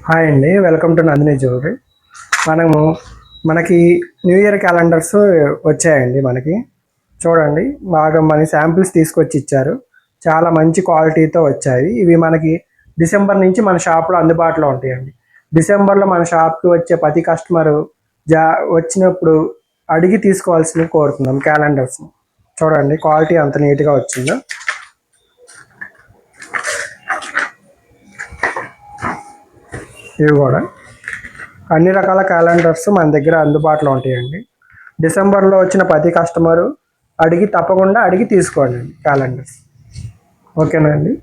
Hi అండి, welcome to Nandini jewellery. మనము మనకి న్యూ ఇయర్ క్యాలెండర్స్ వచ్చాయండి. మనకి చూడండి, బాగా మన శాంపిల్స్ తీసుకొచ్చి ఇచ్చారు. చాలా మంచి క్వాలిటీతో వచ్చాయి. ఇవి మనకి డిసెంబర్ నుంచి మన షాప్లో అందుబాటులో ఉంటాయండి. డిసెంబర్లో మన షాప్కి వచ్చే ప్రతి కస్టమరు వచ్చినప్పుడు అడిగి తీసుకోవాల్సింది కోరుతున్నాం. క్యాలెండర్స్ చూడండి, క్వాలిటీ అంత నీట్గా వచ్చిందో. ఇవి కూడా అన్ని రకాల క్యాలెండర్స్ మన దగ్గర అందుబాటులో ఉంటాయండి. డిసెంబర్లో వచ్చిన ప్రతి కస్టమరు తప్పకుండా అడిగి తీసుకోండి క్యాలెండర్స్. ఓకేనా అండి.